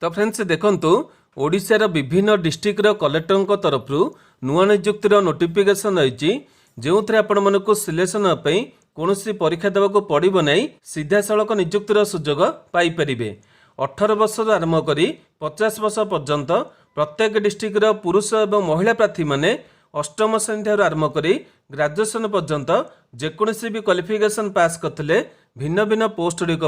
तो फ्रेंड्स देखंतु ओडिशार विभिन्न डिस्ट्रिक्टर कलेक्टर तरफ नुआ नियुक्तिर नोटिफिकेशन रही जो आपण मानक सिलेक्शन कौन परीक्षा देवाक पड़ो ना सीधा सड़क नियुक्तिर सुजोग पाइपर 18 वर्ष आरंभ कर 50 वर्ष पर्यंत प्रत्येक डिस्ट्रिक्टर पुरुष और महिला प्रार्थी माने अष्टम श्रेणी आरंभ कर ग्रेजुएशन पर्यंत जेकोसी भी क्वालिफिकेशन पास करते भिन्न भिन्न पोस्ट गुड़िक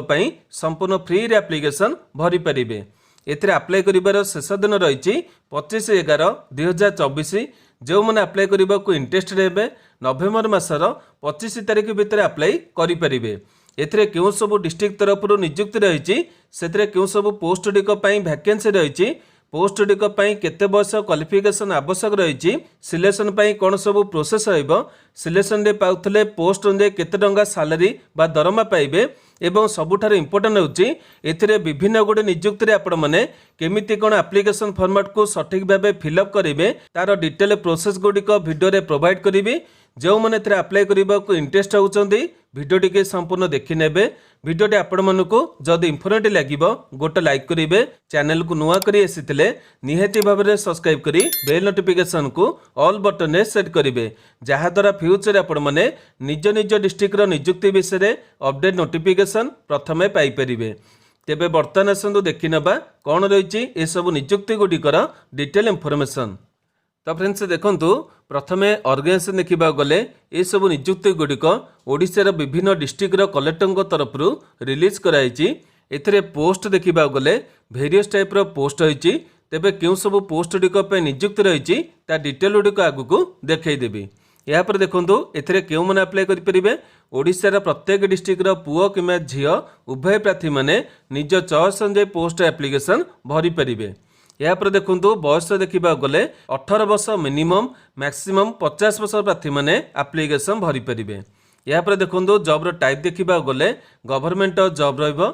संपूर्ण फ्री एप्लिकेशन भरी पारे। एथिरे अप्लाई करिबार शेष दिन रही 25/11/2024 जो मैंने अप्लाई करने को इंटरेस्टेड हेबे नवेम्बर मासर 25 तारिख भितर अप्लाई करें। एथिरे क्यों सब डिस्ट्रिक्ट तरफ नियुक्ति रही से क्यों सब पोस्ट गुड़िक वैकेंसी रही पोस्ट गुड़िक केते बयस क्वालिफिकेशन आवश्यक रही सिलेक्शन कौन सब प्रोसेस सिलेक्शन पाउथले पोस्ट अनुसार केते टंका सैलरी बा दरमा पाइबे एवं सबुठार इंपोर्टेंट होची एथिरे विभिन्न गुड़े नियुक्ति आपण मैंने केमिति कोन एप्लिकेशन फॉर्मेट को सठिक भाव फिलअप करेंगे तार डिटेल प्रोसेस गुड़िक वीडियो प्रोवाइड करी जो मैंने अप्लाई करने को इंटरेस्ट होती वीडियो टी संपूर्ण देखी ने वीडियोटी आपण मानक जदि इनफॉर्मेटिव लगे गोटे लाइक करेंगे चैनल को नुआ करी आसीथिले निहाती भाव में सब्सक्राइब करी बेल नोटिफिकेशन को ऑल बटन में सेट करेंगे जहाद्वारा फ्यूचर आपण मैंने निज निज डिस्ट्रिक्ट नियुक्ति विषय में अपडेट नोटिफिकेशन प्रथमे पाइपर। तेबे बर्तमान आसतु देखि नबा कौन रही ए सब नियुक्ति गुड़िकर डिटेल इनफॉरमेशन। तो फ्रेंड्स देखंतु प्रथमे ऑर्गेनाइजेशन देखा गले ये सब नियुक्ति गुड़िक ओडिशार विभिन्न डिस्ट्रिक्टर कलेक्टर तरफ रिलीज कराई। एथिरे पोस्ट देखा गले वेरियस टाइप पोस्ट रही तेबे क्यों सब पोस्ट गुड़िक नियुक्ति रही डिटेल गुड़िक आगु देखईदेवी। यापर देखंतु एथिरे क्यों मैंने अप्लाई करें ओडिशार प्रत्येक डिस्ट्रिक्टर पुओ किंवा झील उभय प्रार्थी माने निज चॉइस अनुसार पोस्ट एप्लिकेशन भरी पारे। यापर देखंतु बयस देखा गले 18 वर्ष मिनिमम मैक्सिमम 50 वर्ष प्रार्थी माने एप्लिकेशन भरी पारे। यापर देखंतु जॉब टाइप देखा गले गवर्नमेंट जॉब रहिबो।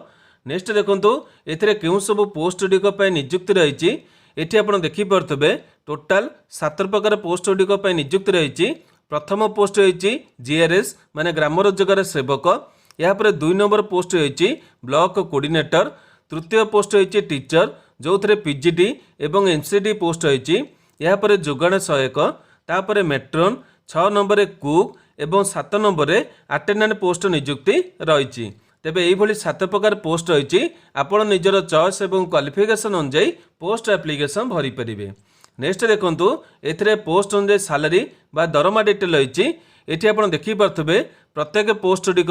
नेक्स्ट देखंतु एथिरे क्यों सब पोस्ट गुड़िक नियुक्ति रही एठी आपण देखि परतबे टोटाल 7 प्रकार पोस्ट गुड़िक नियुक्ति रही। प्रथम पोस्ट रही जीआरएस माने ग्राम रोजगार सेवक। यापर 2 नंबर पोस्ट रही ब्लॉक कोऑर्डिनेटर। तृतीय पोस्ट रही टीचर जो थे पीजीटी एवं एमसीडी पोस्ट रही। यापर जोगाण सहायक तापर मेट्रोन 6 नंबर कुक एवं 7 नंबर अटेंडेंट पोस्ट नियुक्ति रही। तेबे यही 7 प्रकार पोस्ट रही आपण निजर चॉइस एवं क्वालिफिकेशन अनुसार पोस्ट एप्लिकेशन भरी पारे। नेक्स्ट देखंतु एथिरे पोस्ट अनुसार सैलरी बा दरमा डिटेल रही। एठी आपण देखि पारथबे प्रत्येक पोस्ट गुड़िक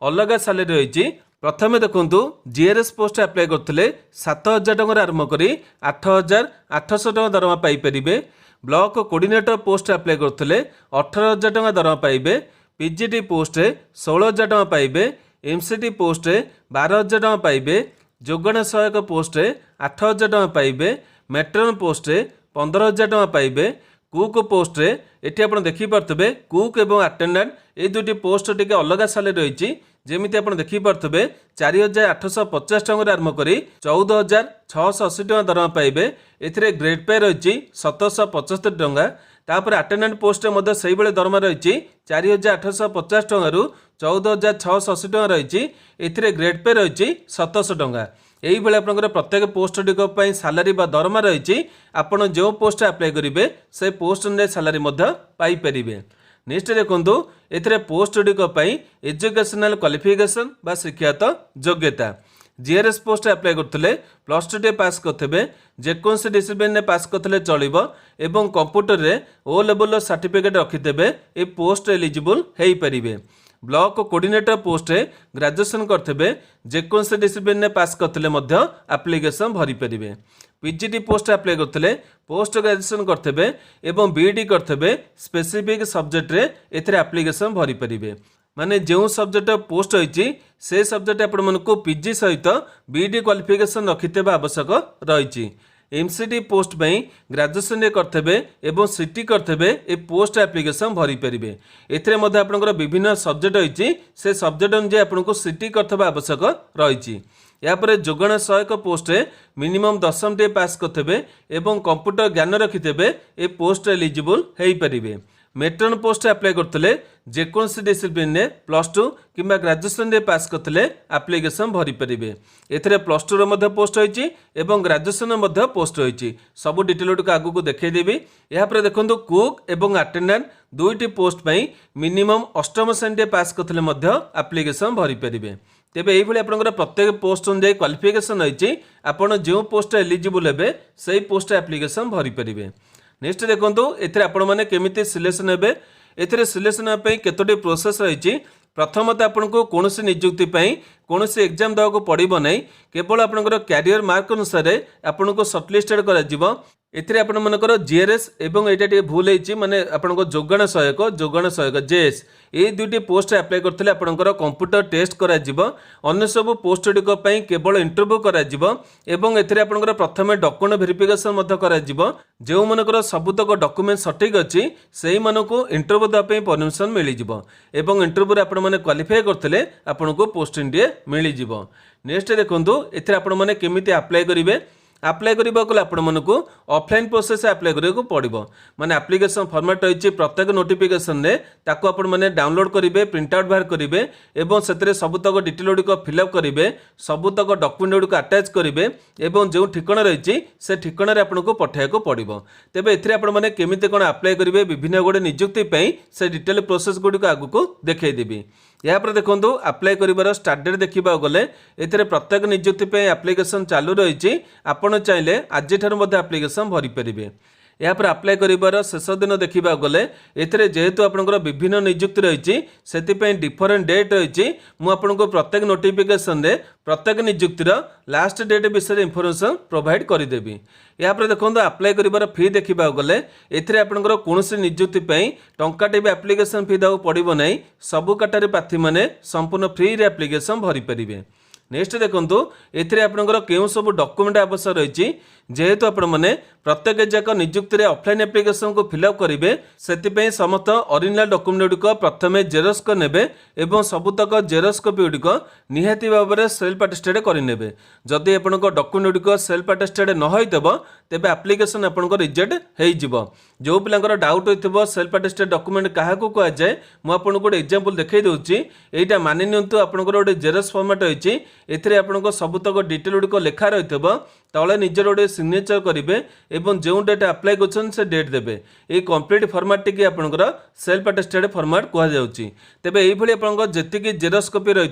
अलग सैलरी रही। प्रथमे देखंतु जीआरएस पोस्ट अप्लाई करथिले 7000 टंका आरंभ करी 8800 टंका दरमा पाई परिबे। ब्लॉक कोऑर्डिनेटर पोस्ट अप्लाई करथिले 18000 टंका दरमा पाइबे। पीजीटी पोस्ट 16000 टंका पाइबे। एमसीटी पोस्ट 12000 टंका पाइबे। जोगाण सहायक पोस्ट 8000 टंका पाइबे। मेट्रोन पोस्ट 15000 टंका पाइबे। कुक पोस्ट एटी आप देखी पारे कुक एवं अटेंडेंट ये दुटी पोस्ट टी अलग सैलरी रही। जमी आप देखी पारे 4850 टंका आरंभ कर 14680 टंका दरमा पाइबे। एथिरे ग्रेड पे रही 1775 टंका। तापर अटेंडेंट पोस्ट से दरमा रही 4850 टंका 14680 टंका रही। एथिरे ग्रेड पे रही 700 टंका। यही भाई आप प्रत्येक पोस्ट गुड़िक सैलरी बा दरमा रही आपड़ जो पोस्ट अप्लाई करेंगे से पोस्ट अनुसार सैलरी पाइपर। नेक्स्ट देखो ये पोस्ट गुड़िक एजुकेशनल क्वालिफिकेशन बा शिक्षागत योग्यता। जीआरएस पोस्ट अप्लाई करते +2 पास करते जेकोसी डिसिप्लिन में पास करते चलो एवं कंप्यूटर रे ओ लेवल सर्टिफिकेट रखिथे ये पोस्ट एलिजिबल हो पारे। ब्लॉक कोऑर्डिनेटर पोस्ट ग्रेजुएशन करते जेकोसी डिसिप्लिन में पास करते एप्लिकेशन भरी पारे। पीजीटी पोस्ट अप्लाई करते पोस्ट ग्रेजुएशन करते एवं बीईडी करते स्पेसिफिक सब्जेक्ट रे एथिरे एप्लिकेशन भरी पारे। माने जो सब्जेक्ट पोस्ट रही से सब्जेक्ट आपण मानक पीजी सहित बीईडी क्वालिफिकेशन रखिते आवश्यक रही। एमसीडी पोस्ट ग्रेजुएशन करते एवं सीटी करते ए पोस्ट एप्लिकेशन भरी पारे। एथिरे मध्ये आपनकर विभिन्न सब्जेक्ट रही से सब्जेक्ट अनुसार आपको सीटी करते आवश्यक रही। यापर जोगाण सहायक पोस्ट मिनिमम 10टी पास करते एवं कंप्यूटर ज्ञान रखिथे ए पोस्ट एलिजिबल हो पारे। मेट्रन पोस्ट अप्लाई करते जेकोसी डिसिप्लिन में +2 कि ग्राजुएसन रे पास करते आप्लिकेसन भरी पारे। एथिरे +2 रो पोस्ट होइछि एवं ग्राजुएसन रो पोस्ट होइछि। सब डिटेल को आगु को देखैदेबी। या पर देखंतु कुक एवं अटेंडेंट दुईटी पोस्ट पई मिनिमम 8म श्रेणी पास करते आप्लिकेसन भरी पारे। तेबे यही आपंकर प्रत्येक पोस्ट अनुसार क्वालिफिकेशन रही आपड़ जो पोस्ट एलिजिबल हे से पोस्ट एप्लिकेशन भरी पारे। नेक्स्ट देखो एथिरे आपण माने केमिति सिलेक्शन हेबे। एथिरे सिलेक्शन हेबे केतोटी प्रोसेस रही। प्रथमतः आपको कौन नियुक्ति कौन एग्जाम देवाक पड़ो ना, केवल आपंकर कैरियर मार्क अनुसार आपको सर्टलिस्टेड कर एथिरे आपण मनकर जीआरएस एवं एटा टे भूल होइछि माने आपनको जोगाण सहायक जेएस ए दुईटी पोस्ट अप्लाई करथिले आपनकर कंप्यूटर टेस्ट करा जिवो। अन्य सब पोस्ट डिको पई केवल इंटरव्यू करा जिवो एवं एथिरे आपनकर प्रथमे डॉक्यूमेंट वेरिफिकेशन मध्य करा जिवो। जेउ मनकर सबुतक डॉक्यूमेंट सटीक अछि सेही मानको इंटरव्यू दा पई परमिशन मिलि जिवो एवं इंटरव्यू रे आपण माने क्वालिफाई करथिले आपनको पोस्टिंग डे मिलि जिवो। नेक्स्ट देखंतु एथिरे आपण माने केमिति अप्लाई करिवे। अप्लाई करने को ऑफलाइन प्रोसेस अप्लाई करने पड़ो माने एप्लिकेशन फॉर्मेट रही प्रत्येक नोटिफिकेशन रे ताको आपण माने डाउनलोड करेंगे प्रिंट आउट बाहर करेंगे एवं से सबुतक डिटेल गुड़िक फिलअप करेंगे सबुतक डॉक्यूमेंट गुड़िक अटैच करेंगे एवं जो ठिकाना रही से ठिकाना आपको पठाइक पड़ो। तेबे एथिरे आपण माने केमिति कोन अप्लाई करेंगे विभिन्न गुड़े नियुक्ति पई से डिटेल प्रोसेस गुड़िक आगु देखैदेबी। यापर देखो अप्लाई कर स्टार्ट डेट देखा गले एथिरे प्रत्येक नियुक्ति पे एप्लिकेशन चालू रही। आपण चाहिले आज एप्लिकेशन भरी पारे। यापर अप्लाई कर शेष दिन देखा गले एथिरे जेहेतु आपनकर विभिन्न नियुक्ति रही से डिफरेंट डेट रही। मुझे प्रत्येक नोटिफिकेशन रे प्रत्येक नियुक्तिर लास्ट डेट विषय इनफॉरमेशन प्रोवाइड करदेवी। यापर देखो अप्लाई कर फी देखा गले एथिरे आपनकर कौन नियुक्ति टंकाटे भी एप्लिकेशन फी देवाक पड़ो ना। सबु कैटेगरी प्रार्थी माने संपूर्ण फ्री रे एप्लिकेशन भरी पारे। नेक्स्ट देखो एथिरे आपनकर केउ सब डॉक्यूमेंट आवश्यक रही। जेहेतु आपण मैंने प्रत्येक जाक नियुक्ति ऑफलाइन एप्लिकेशन को फिलअप करेंगे से समस्त ओरिजिनल डॉक्यूमेंट गुड़िक प्रथमे जेरक्स नेबे एवं सबुतक जेरक्स कॉपी गुड़िक निहाती भाव में सेल्फ अटेस्टेड करेंगे। जदि आपण डॉक्यूमेंट गुड़िक सेल्फ अटेस्टेड न होइतबो तेबे एप्लिकेशन आपन रिजेक्ट हो। जो पिलांकर डाउट होइतबो सेल्फ अटेस्टेड डॉक्यूमेंट क्या कह जाए मु आपन गोटे एग्जांपल देखै दउची। एटा मानि नियंतु आपनकर गोटे जेरक्स फॉर्मेट रही एथिरे आपनकर सबुतक डिटेल गुड़िक लेखा रहितबो तले निजर गोटे सिग्नेचर करेंगे एवं जो डेट अप्लाई कर से डेट देवे। ये कंप्लीट फॉर्मेट टी आपनकर सेल्फ अटेस्टेड फॉर्मेट कहुच्छी। तेबे यही आप जी जेरक्स कॉपी रही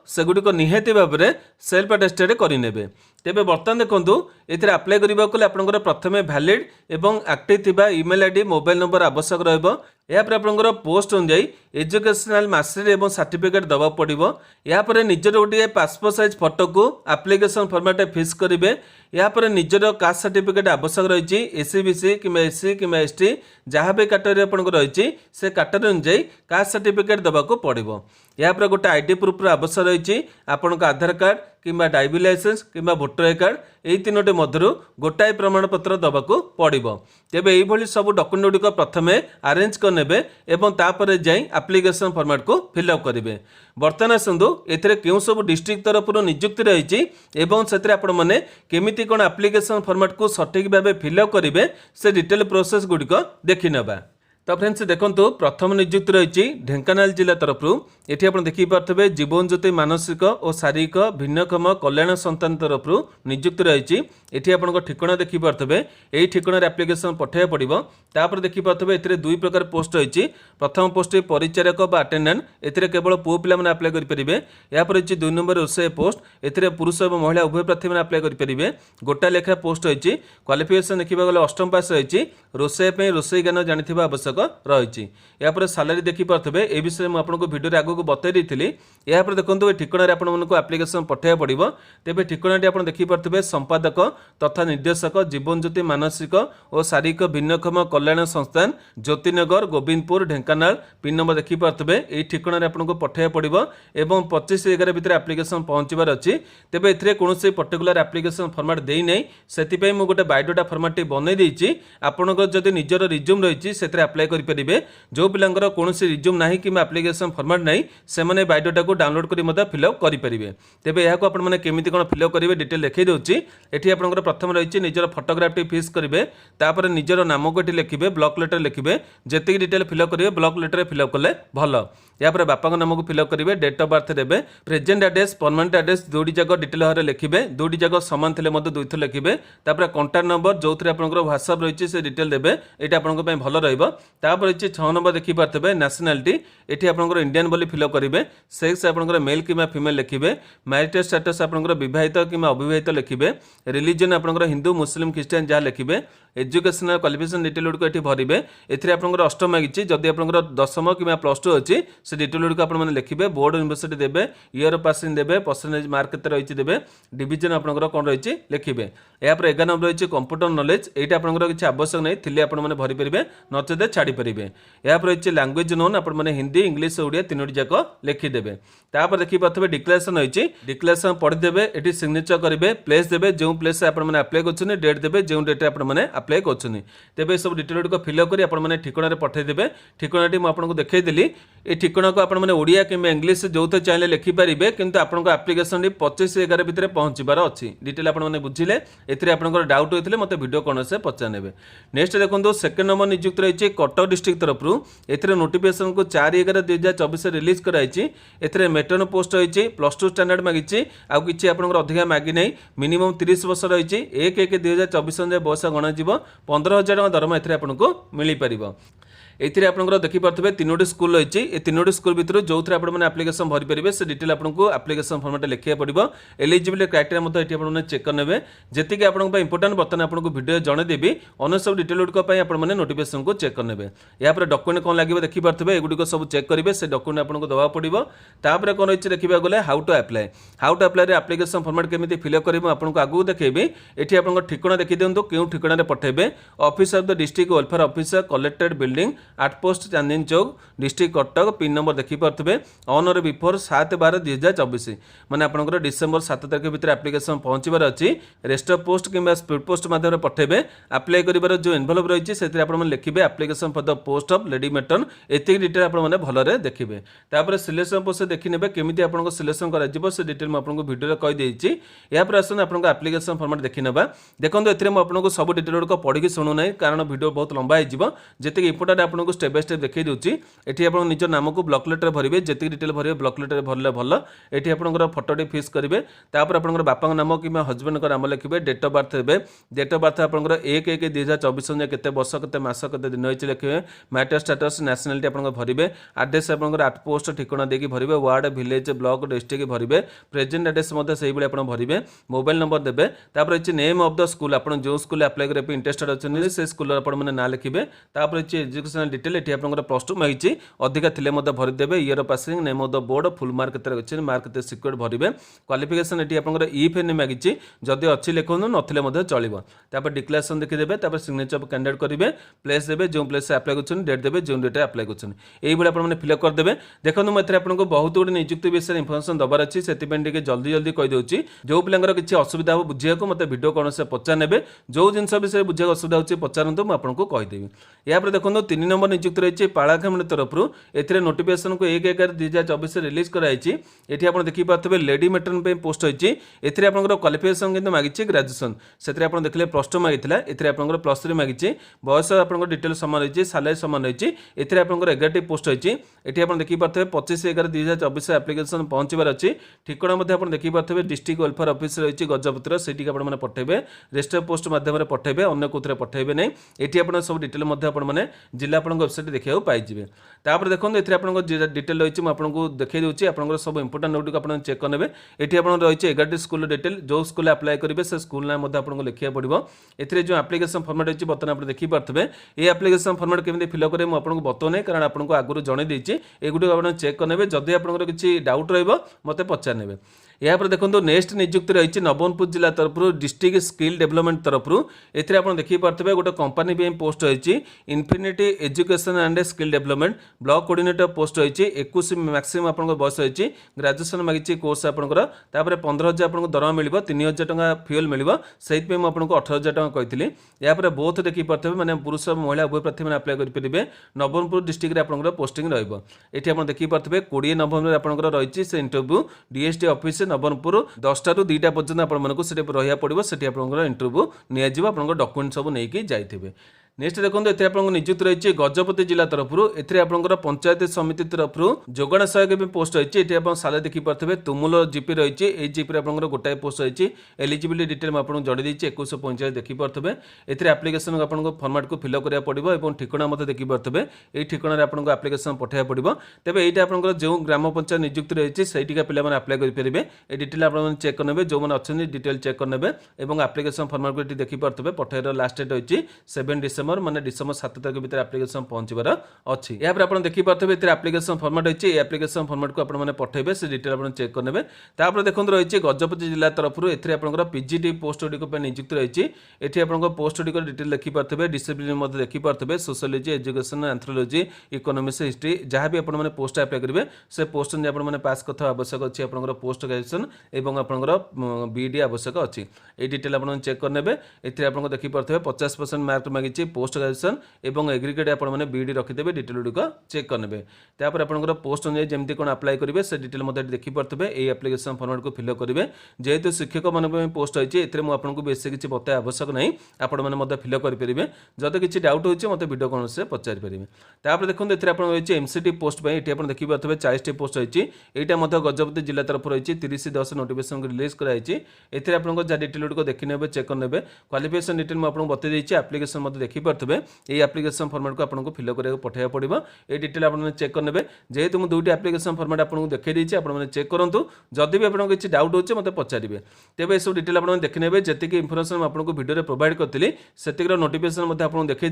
से गुड़िक निहाती भाव में सेल्फ अटेस्टेड करेंगे। तेबे बर्तमान देखो ये अप्लाई करने आपनकर प्रथमे वैलिड एवं एक्टिव थिबा ईमेल आईडी मोबाइल नंबर आवश्यक रहिबो। यापर आपनकर पोस्ट अनुसार एजुकेशनल मार्कशीट एवं सर्टिफिकेट दवा पड़ो। यापर निजर गोटे पासपोर्ट साइज फोटो को एप्लिकेशन फॉर्मेट फिक्स करेंगे। यापर निजर कास्ट सर्टिफिकेट आवश्यक रही एससी बीसी कि एससी कि एसटी जहाँ भी कैटेगरी आपंकर रही से कैटेगरी अनुसार कास्ट सर्टिफिकेट देवाक पड़ो। यापर गोटे आईडी प्रूफ आवश्यक रही आपण आधार कार्ड कि ड्राइविंग लाइसेंस कि भोटर आई कार्ड यही तीनोटी मध्य गोटाए प्रमाणपत्र देवाक पड़ो। तेबे यही सब डॉक्यूमेंट गुड़िक प्रथमे अरेंज करने एवं तापर जाई एप्लिकेशन फॉर्मेट को फिलअप करेंगे। बर्तमान आसतु एथिरे केउ सब डिस्ट्रिक्ट तरफ नियुक्ति रही एवं से आपण मैंने केमिति कोन एप्लिकेशन फॉर्मेट को सठिक भाव फिलअप करेंगे से डिटेल प्रोसेस गुड़िक देखि नेबा। तो फ्रेंड्स देखो प्रथम नियुक्ति रही ढेंकानाल जिला तरफ ये आप देखिपे जीवन ज्योति मानसिक और शारीरिक भिन्नक्षम कल्याण संस्थान तरफ नियुक्ति रही। ये आप ठिकाना देखिपे यही ठिकाना एप्लिकेशन पठाइबा पड़ो। तापर देखिपे ए दुई प्रकार पोस्ट रही। प्रथम पोस्ट परिचारक बा अटेंडेंट एथिरे केवल पुओ पिला माने अप्लाई करेंगे। यापर रही 2 नंबर रोषे पोस्ट एथिरे पुरुष और महिला उभय प्रार्थी मैंने अप्लाई करेंगे। गोटा लेखा पोस्ट रही। क्वालिफिकेशन देखा गले 8म पास रही। रोषे रोषे ज्ञान जानी आवश्यक रही। यापर सालारी देखिपे ए विषय मुझे आपको भिडियो आगे बतई दी। यापर देखो ठिकाना आपको एप्लिकेशन पठाइबा पड़ो। तेज ठिकाना आप देखिपे संपादक तथा निर्देशक जीवन ज्योति मानसिक और शारीरिक भिन्नक्षम कल्याण संस्थान ज्योतिनगर गोविंदपुर ढेंकानाल पिन नंबर देखिपे यही ठिकाना आपको पठाइबा पड़ो एवं 25/11 भितर एप्लिकेशन पहुँचबार अच्छी। तेज ए कौन पर्टिकुलर एप्लिकेशन फॉर्मेट देना से गोटे बायोडाटा फॉर्मेट बनई आपंकर जदि निजर रिज्यूम रही से अप्लाई आप्लाय करेंगे। जो पिलांकर कौन रिज्यूम ना कि आप्लिकेसन फॉर्मेट ना से बायोडाटा को डाउनलोड कर फिलअप करेंगे। तेज यहाँ आपने केमी कौन फिलअप करेंगे डिटेल देखी दूसरी। ये आपंकर प्रथम रही निजर फोटोग्राफी फिक्स करेंगे, तापर निजर नाम को लिखे, ब्लॉक लेटर लिखे, जी डिटेल फिलअप करेंगे ब्लॉक लेटर फिलअप कले भल। यापर बापा नाम को फिलअप करेंगे, डेट ऑफ बर्थ देवे, प्रेजेंट एड्रेस परमानेंट एड्रेस दुईटी जाक डिटेल भाव लिखे, दुईटी जाक सामान थे दुई थर लिखे, तापर कंटाक्ट नंबर जो थे आपंकर व्हाट्सअप रही से डिटेल देवे, ये आपंप भल रही। 6 नंबर देखिपे नेशनालिटी, ये आपंकर इंडियन बोली फिलअप करेंगे, सेक्स आपंकर मेल कि फीमेल लिखे, मैरिटल स्टेटस आपंकर विवाहित कि अविवाहित लिखे, रिलीजन आपंकर हिंदू मुस्लिम क्रिश्चियन जहाँ लिखे, एजुकेशनल क्वालिफिकेशन डिटेल गुड़िक ये भरवे। एथिरे आपंकर अष्टम मागिची, जदि आपंकर दशम कि +2 अच्छी से डिटेल गुड़िक आपने लिखे, बोर्ड यूनिवर्सिटी देवे, ईयर पासिंग देवे, परसेंटेज मार्क केते रही देवे, डिविजन आपंकर कौन रही लिखे। यापर 11 नंबर रही कंप्यूटर नॉलेज, ये आपंकर किसी आवश्यक नहीं थिले आपने भरीपारे नचेत छाड़ी पारे। यापर रही लैंग्वेज नोन आपने हिंदी इंग्लीश ओडिया तीनोटी जाक लिखिदेवे। तापर देखिए डिक्लेरेशन रही, डिक्लेरेशन पढ़ीदेवे, ये सिग्नेचर करेंगे, प्लेस देवे, जो प्लेस आपने अप्लाई कर डेट देवे, जो डेट आपने अप्लाई कर तेज सब डिटेल गुड़िक फिलअप कर आपने ठिकाना पठेदेवे। ठिकानाटी मुझे देखईदेली, ये ठिकाना को आपने ओडिया कि इंग्लीश जो थे चाहिए लिखिपारे, किंतु आपंक आप्लिकेसन 25/11 भितर पहुँचबार अच्छी डिटेल आपने बुझिले। एथिरे आपंकर डाउट होते मत वीडियो कौन से पचारे। नेक्स्ट देखो सेकेंड नंबर नियुक्त रही कटक डिस्ट्रिक्ट तरफ, ए नोटिफिकेशन को 4/11/2024 रिलीज कराई। एथिरे मेट्रन पोस्ट रही +2 स्टैंडर्ड मागिची, आउ कि आपंकर अधिका मागी नहीं, मिनिमम 30 वर्ष रही। 1/1/2024 बयस गणाଯିव, 15,000 टका दरमा आपको मिल पार। एथिरे आपंकर देखिपे तीनोटी स्कूल रही, ये तीनोटी स्कूल भितर जो थे आपने आप्लिकेसन भरी पारे से डिटेल आपको आप्लिकेसन फॉर्मेट लिखा पड़ो। एलिजिबिलिटी क्राइटेरिया ये चेक करने जी आपको इंपोर्टाट बर्तमान आपको वीडियो जनईदेवी। अन्य सब डिटेल गुड़िक आपने नोटिफिकेशन को चेक करने। यापर डॉक्यूमेंट कौन लगे देखिपे, एगुड़िक सब चेक करेंगे, से डॉक्यूमेंट आपको देवा पड़ो। तापर कौन रही देखा गले how to apply application format केमी फिलअप करेंगे आपको आगू देखेबी। ये आप ठिकाना देखी दिखाँ क्यों ठिकाना पठेबे, office of the district welfare officer collectorate building outpost Chandni Chowk district Cuttack, pin number देखिपे ऑन और बिफोर 7/12/2024 मैंने आपंकर डिसेम्बर 7 तारिख भितर आप्लिकेसन पहुँचबार अच्छी। रेस्ट ऑफ पोस्ट कि स्पीड पोस्ट माध्यम पठेबे। अप्लाई कर जो एनवलप रही है आप लिखे application for the post of lady matron, एतिक डिटेल आपने भलरे देखिए। तापर सिलेक्शन प्रोसेस देखने केमी आपको सिलेक्शन कर डिटेल मुझे वीडियो कहीदेची। यापर आसन आपको आप्लिकेसन फॉर्मेट देखी ना। देखो ये सब डिटेल गुड़िक पढ़ी शुणुना कारण वीडियो बहुत लंबा हो, जी इंपोर्टाट आपको स्टेप बाय स्टेप देखी दूसरी। ये आप निज नाम को ब्लॉक लेटर भरवे, जी डिटेल भरवे ब्लॉक लेटर भरले भल। ये आपंकर फोटोटी फिक्स करेंगे, तापर आपंकर बापा नाम कि हजबैंड का नाम लिखे, डेट ऑफ बर्थ देवे, डेट ऑफ बर्थ आपंकर 1/1/2024 केते वर्ष केते मास केते दिन रही लिखे, मैरिटल स्टेटस नेशनालिटी आप भरवे, एड्रेस आपंकर आउट पोस्ट ठिकाना देकी भरवे, वार्ड विलेज ब्लॉक डिस्ट्रिक्ट भरवे, प्रेजेंट एड्रेस से भरवे, मोबाइल नंबर देवे। तापर अच्छे नेम ऑफ द स्कूल आप जो स्कूल अप्लाई करने इंटरेस्टेड अच्छे से स्कूल आपने ना लिखे। तापर एजुकेशनल डिटेल ये आपंकर +2 मागिची, अधिका थिले भरीदेवे, year passing name of the board full mark अच्छे मार्क सिक्योर भरवे। क्वालिफिकेशन ये आपंकर इफ एन मागिची, जदि अच्छी लिखु नथिले चलो। तापर डिक्लेरेशन देखीदेवे, तापर सिग्नेचर कैंडिडेट करेंगे, प्लेस देवे, जो प्लेस अप्लाई कर डेट देवे, जो डेट अप्लाई कर आपने फिलअप करदे। देखो मुझे आपको बहुत गुड नियुक्ति विषय इनफर्मेशन दबार अच्छी, से जल्दी जल्दी कहीदे। जो पिलांकर किसी असुविधा हो बुझे मत वीडियो कौन से पचार ने, जो जिन विषय बुझे असुविधा होती पचारतु मुझे कहीदेवी। यापर देखो 3 नंबर नियुक्त रही पालाखेमुंडी तरफ, ए नोटिफिकेशन को 1/11/2024 रिलीज कराई। ये आप देखिपे लेडी मेट्रन पोस्ट होती, एथिरे आपंकर क्वालिफिकेशन किंतु मागिची ग्रेजुएशन, से देखिले +2 मागिला, ये आपंकर +3 मागिची, बयस आपंकर डिटेल सामान रही, सालारी सामान रही। ये आपंकर 11टी पोस्ट होती, ये आप देखिपे 25/11/2024 आप्लिकेसन पहुँचबार अच्छी। ठिकाना आप देखिपे डिस्ट्रिक्ट वेलफेयर ऑफिस रही गजपति, से आपने पठेबे, रेस्ट ऑफ पोस्ट माध्यम पठेबे, अन्य कौन पठेबे नहीं। ये आप सब डिटेल आपने जिला आपको वेबसाइट देखा पाइबे। तापर देखो ये आपको डिटेल रही मुझे देखी दूसरी, आप सब इंपोर्टाट नोट को आप चेक करने। ये आप रही 11टी स्कूल डिटेल, जो स्कूल अप्लाई करेंगे से स्कूल नाम आपको लिखा पड़ो। ये जो आप्लिकेसन फॉर्मेट अच्छी बर्तमान आप देखिपे, ये आप्लिकेसन फॉर्मेट केमी फिलअप करेंगे मुझे बतौने, कारण आपको आगुरी जनई देती। एगुड़ी आप चेक करने, जदि आपंकर किसी डाउट रही मत पचारे। यापर देखो नेक्स्ट नियुक्ति रही नवरंगपुर जिला तरफ डिस्ट्रिक्ट स्किल डेवलपमेंट तरफ एथिरे आपण देखि पारथबे गोटे कंपनी पे पोस्ट रही infinity education and skill development block coordinator post रही 21 मैक्सिमम आपन बयस रही ग्रेजुएशन मागिची कोर्स आपनकर तापर 15,000 आपन दरमा मिलिबो 3,000 टका फ्यूल मिलिबो सेहित पे म आपन 18,000 टका कहितली यापर बोथ देखि पारथबे माने पुरुष महिला उभय प्रार्थी माने अप्लाई करि परिबे नवरंगपुर डिस्ट्रिक्ट रे आपनकर पोस्टिंग रहइबो एठी आपण देखि पारथबे 20 नवंबर आपनकर रही से इंटरव्यू डीएसटी ऑफिस नवरंगपुर 10 टा 2टा पर्यंत आपण मानको सेठी रहिया पड़िबो सेठी आपनकर इंटरव्यू निया जिवो आपनकर डॉक्यूमेंट सब नै कि जाइथिबे। नेक्स्ट देखो ये आपको नियुक्त रही गजपति जिला तरफ एपर पंचायत समिति तरफ जोगाण सहायक भी पोस्ट रही है साले देखी पारे तुमुल जीपी रही जीपी आप गोटाए पोस्ट रही एलिजिबिलिटी डिटेल मुझे जड़े 2145 देखी पारे एथिरे एप्लिकेशन आपको फॉर्मेट को फिलअप करा पड़ो और ठिकाना मत देखी पारे यही ठिकाना आपको एप्लिकेशन पठाया पड़ो तेज यहाँ आपको जो ग्राम पंचायत नियुक्त रही है सहीटिका पे आप्लाय करेंगे ये डिटेल आप चेक करने जो मैंने अच्छे डिटेल चेक करने और एप्लिकेशन फॉर्मेट को देखी पारे पठाइर लास्ट डेट रही 7 डिसेम्बर माने डिसेम्बर 7 तारिख भीतर एप्लिकेशन पहुंचबार अच्छी यहाँ आप देखी पारे एप्लिकेशन फॉर्मेट रही है एप्लिकेशन फॉर्मेट को आपने पठेबे से डिटेल आप चेक करने तापर देखो रही गजपति जिला तरफ एपर पीजीटी पोस्ट गुड़िक नियुक्त रही है आपको पोस्ट गुड़िक डिटेल देखी पारे डिसिप्लिन देखी पारे सोशियोलॉजी एजुकेशन एंथ्रोलॉजी इकोनॉमिक्स हिस्ट्री जहाँ भी आपने पोस्ट अप्लाई करेंगे से पोस्ट आपने पास करता आवश्यक अच्छी आप पोस्ट ग्रेजुएशन और आपंकर बीडी आवश्यक अच्छी ये डिटेल आप चेक करने आपको देखी पारे 50% मार्क मांगी पोस्ट ग्रेजुएशन और एग्रीगेट आपने बीडी रखिदेवे डिटेल गुड़िक चेक करने तापर आपंकर पोस्ट अनुसार जमी कौन अप्लाई करेंगे से डिटेल मत देखी पारे ये एप्लिकेशन फॉर्मेट को फिलअप करेंगे जेहेतु शिक्षक मान पोस्ट रही है आपको बेस किसी बताया आवश्यक नहीं आपने फिलअप करेंगे जदि किसी डाउट होती मत वीडियो कौन से पचारि पारे तापर देखो ये आप रही एमसीटी पोस्ट पर ये आप देखी पारे 40 पोस्ट रही यहाँ गजपति जिला तरफ रही 30/10 नोटिफिकेशन रिलीज कराई आपको जहाँ डिटेल गुड़िक देखने चेक करने क्वालिफिकेशन डिटेल मुझे बताई एप्लिकेशन मत देखी पारे ये एप्लिकेशन फॉर्मेट को आपको फिलअप करके पठाया पड़ो ये डिटेल आपने चेक करने जेहेतु मुझे 2टी एप्लिकेशन फॉर्मेट आपको देखी आपने चेक करूँ जदि भी आपको किसी डाउट होचे मत पचारे तेज ये सब डिटेल आपने देखने जी इनफर्मेशन आपको वीडियो प्रोवाइड करी से नोटिफिकेशन आपको देखी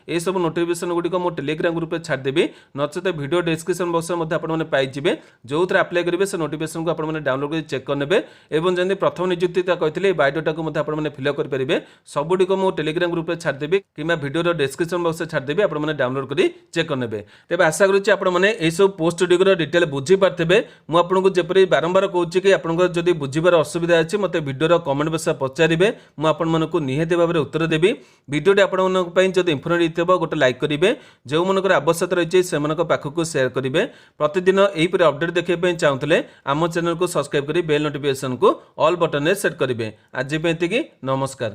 ये सब नोटिफिकेशन गुड़िक मो टेलीग्राम ग्रुप में छाड़देवी नचेत वीडियो डिस्क्रिप्शन बॉक्स में आपने पाइबे जो थे अप्लाई करेंगे से नोटिफिकेशन को आपने डाउनलोड कर चेक करने और जमी प्रथम नियुक्ति कहते बायोडाटा को आपने फिलअप करेंगे सबुड़ी को टेलीग्राम ग्रुप में छाड़देवी कि वीडियो डिस्क्रिप्शन बॉक्स में छाड़देवी आपने डाउनलोड कर चेक करने तेज आशा करुच्ची आपने सब पोस्ट गुड़िक डिटेल बुझीपारे मुझे जपरी बारंबार कहूँ कि आपंकर जब बुझार असुविधा अच्छी मत वीडियो कमेंट बक्स पचारे मुझे निहती भाव में उत्तर देवी वीडियो आपंप इनफर्मेटिव गोटे लाइक करेंगे जो मनकर आवश्यकता रही से पाखक सेयार करेंगे प्रतिदिन यहीपर अपडेट देखा चाहूले आम चैनल को सब्सक्राइब कर बेल नोटिफिकेशन को ऑल बटन में सेट करेंगे आज नमस्कार।